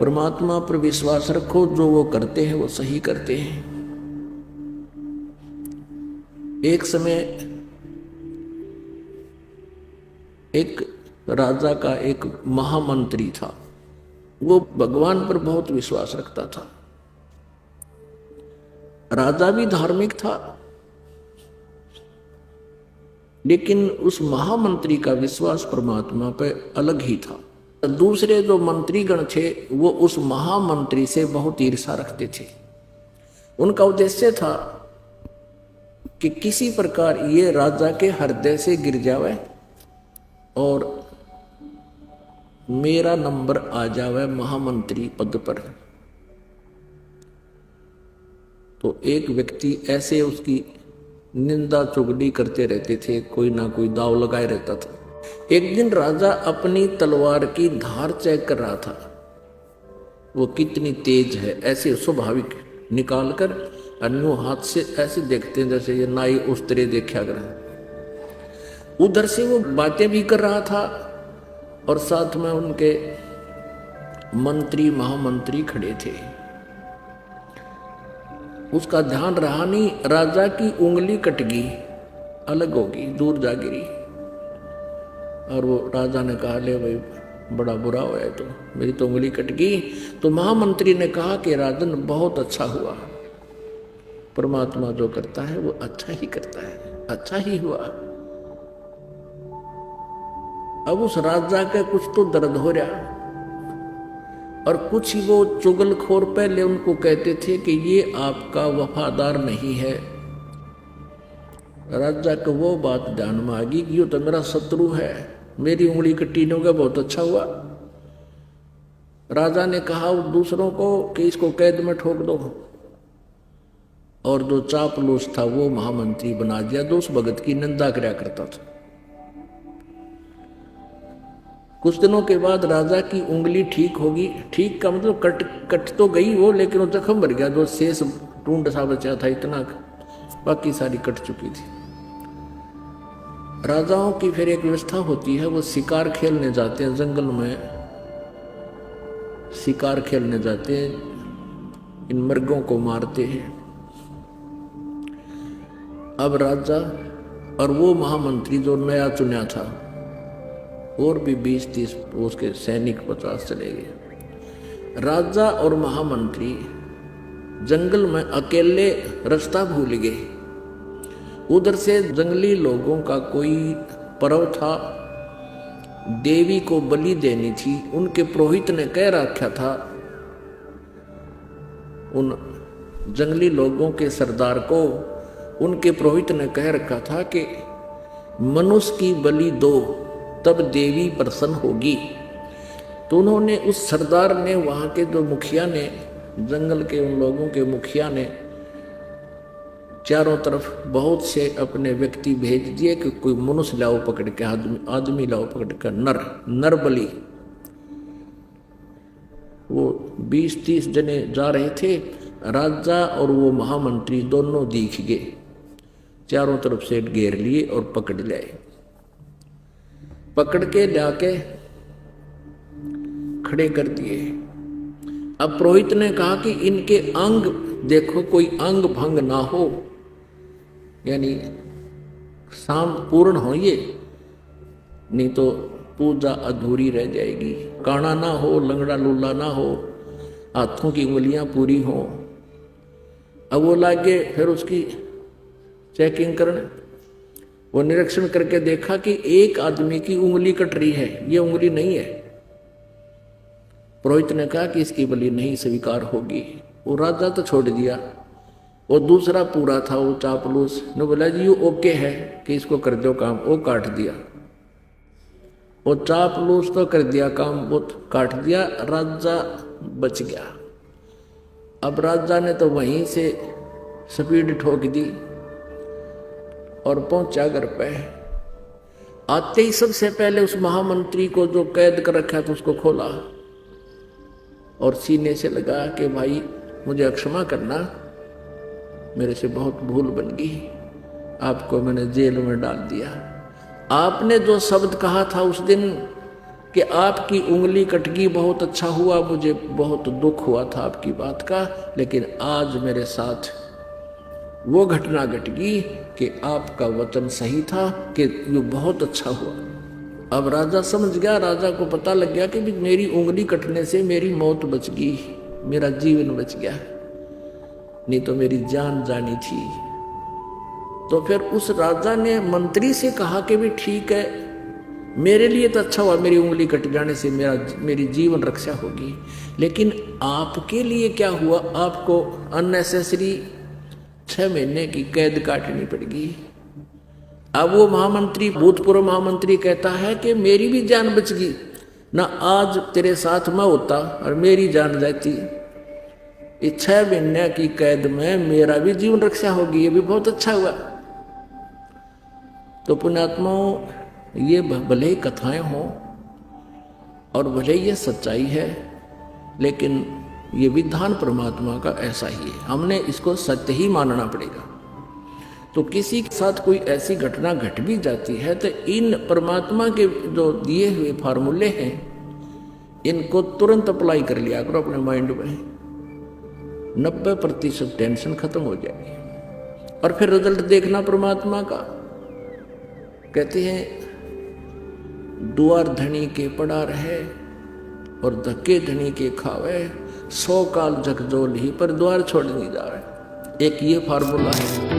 परमात्मा पर विश्वास रखो, जो वो करते हैं वो सही करते हैं। एक समय एक राजा का एक महामंत्री था, वो भगवान पर बहुत विश्वास रखता था। राजा भी धार्मिक था, लेकिन उस महामंत्री का विश्वास परमात्मा पर अलग ही था। दूसरे जो मंत्रीगण थे वो उस महामंत्री से बहुत ईर्ष्या रखते थे। उनका उद्देश्य था कि किसी प्रकार ये राजा के हृदय से गिर जावे और मेरा नंबर आ जावे महामंत्री पद पर। तो एक व्यक्ति ऐसे उसकी निंदा चुगली करते रहते थे, कोई ना कोई दाव लगाए रहता था। एक दिन राजा अपनी तलवार की धार चेक कर रहा था, वो कितनी तेज है, ऐसे स्वाभाविक निकालकर अन्य हाथ से ऐसे देखते हैं जैसे ये नाई उस तरह देखा कर। उधर से वो बातें भी कर रहा था और साथ में उनके मंत्री महामंत्री खड़े थे। उसका ध्यान रहा नहीं, राजा की उंगली कट गई, अलग होगी, दूर जा गिरी। और वो राजा ने कहा, ले भाई बड़ा बुरा हुआ है, तो मेरी तो उंगली कट गई। तो महामंत्री ने कहा कि राजन बहुत अच्छा हुआ, परमात्मा जो करता है वो अच्छा ही करता है, अच्छा ही हुआ। अब उस राजा के कुछ तो दर्द हो रहा, और कुछ वो चुगलखोर पहले उनको कहते थे कि ये आपका वफादार नहीं है। राजा को वो बात ध्यान में आ गई कि ये तो मेरा शत्रु है, मेरी उंगली कटी नहीं होगा, बहुत अच्छा हुआ। राजा ने कहा दूसरों को कि इसको कैद में ठोक दो, और जो चापलूस था वो महामंत्री बना दिया, जो उस भगत की निंदा किया करता था। कुछ दिनों के बाद राजा की उंगली ठीक होगी, ठीक का मतलब कट तो गई वो, लेकिन वो जख्म भर गया, जो शेष टूंड सा बचा था इतना, बाकी सारी कट चुकी थी। राजाओं की फिर एक व्यवस्था होती है, वो शिकार खेलने जाते हैं, जंगल में शिकार खेलने जाते हैं, इन मृगों को मारते हैं। अब राजा और वो महामंत्री जो नया चुना था, और भी 20-30 उसके सैनिक 50 चले गए। राजा और महामंत्री जंगल में अकेले रास्ता भूल गए। उधर से जंगली लोगों का कोई पर्व था, देवी को बलि देनी थी। उनके पुरोहित ने कह रखा था उन जंगली लोगों के सरदार को, उनके पुरोहित ने कह रखा था कि मनुष्य की बलि दो तब देवी प्रसन्न होगी। तो उन्होंने, उस सरदार ने, वहां के जो मुखिया ने, जंगल के उन लोगों के मुखिया ने चारों तरफ बहुत से अपने व्यक्ति भेज दिए कि कोई मनुष्य लाओ पकड़ के, आदमी लाओ पकड़ कर, नर बलि। वो 20-30 जने जा रहे थे। राजा और वो महामंत्री दोनों दिख गए, चारों तरफ से घेर लिए और पकड़ लाए। पकड़ के लाके खड़े कर दिए। अब पुरोहित ने कहा कि इनके अंग देखो, कोई अंग भंग ना हो, यानी शाम पूर्ण हो ये, नहीं तो पूजा अधूरी रह जाएगी। काना ना हो, लंगड़ा लूला ना हो, हाथों की उंगलियां पूरी हो। अब वो लागे फिर उसकी चेकिंग करने, वो निरीक्षण करके देखा कि एक आदमी की उंगली कट रही है, ये उंगली नहीं है। पुरोहित ने कहा कि इसकी बलि नहीं स्वीकार होगी। वो राजा तो छोड़ दिया, वो दूसरा पूरा था, वो चापलूस ने बोला जी ये ओके है कि इसको कर दो काम, वो काट दिया। वो चापलूस तो कर दिया काम, वो काट दिया, राजा बच गया। अब राजा ने तो वहीं से स्पीड ठोक दी और पहुंचा घर पे। आते ही सबसे पहले उस महामंत्री को जो कैद कर रखा था उसको खोला और सीने से लगा कि भाई मुझे क्षमा करना, मेरे से बहुत भूल बन गई, आपको मैंने जेल में डाल दिया। आपने जो शब्द कहा था उस दिन कि आपकी उंगली कटगी, बहुत अच्छा हुआ, मुझे बहुत दुख हुआ था आपकी बात का, लेकिन आज मेरे साथ वो घटना घट गई कि आपका वचन सही था, कि ये बहुत अच्छा हुआ। अब राजा समझ गया, राजा को पता लग गया कि मेरी उंगली कटने से मेरी मौत बच गई, मेरा जीवन बच गया, नहीं तो मेरी जान जानी थी। तो फिर उस राजा ने मंत्री से कहा कि भी ठीक है, मेरे लिए तो अच्छा हुआ मेरी उंगली कट जाने से मेरी जीवन रक्षा होगी, लेकिन आपके लिए क्या हुआ, आपको अननेसेसरी 6 महीने की कैद काटनी पड़ेगी। अब वो महामंत्री, भूतपूर्व महामंत्री कहता है कि मेरी भी जान बच गई ना, आज तेरे साथ मैं होता और मेरी जान जाती, इस 6 महीने की कैद में मेरा भी जीवन रक्षा होगी, ये भी बहुत अच्छा हुआ। तो पुण्यात्माओं, ये भले ही कथाएं हों और भले ये सच्चाई है, लेकिन ये विधान परमात्मा का ऐसा ही है, हमने इसको सत्य ही मानना पड़ेगा। तो किसी के साथ कोई ऐसी घटना घट भी जाती है तो इन परमात्मा के जो दिए हुए फार्मूले हैं, इनको तुरंत अप्लाई कर लिया करो अपने माइंड में, 90% टेंशन खत्म हो जाएगी और फिर रिजल्ट देखना परमात्मा का। कहते हैं द्वार धनी के पड़ा रहे और धक्के धनी के खावे, 100 काल झकझोल ही पर द्वार छोड़ नहीं जावे। एक ये फार्मूला है।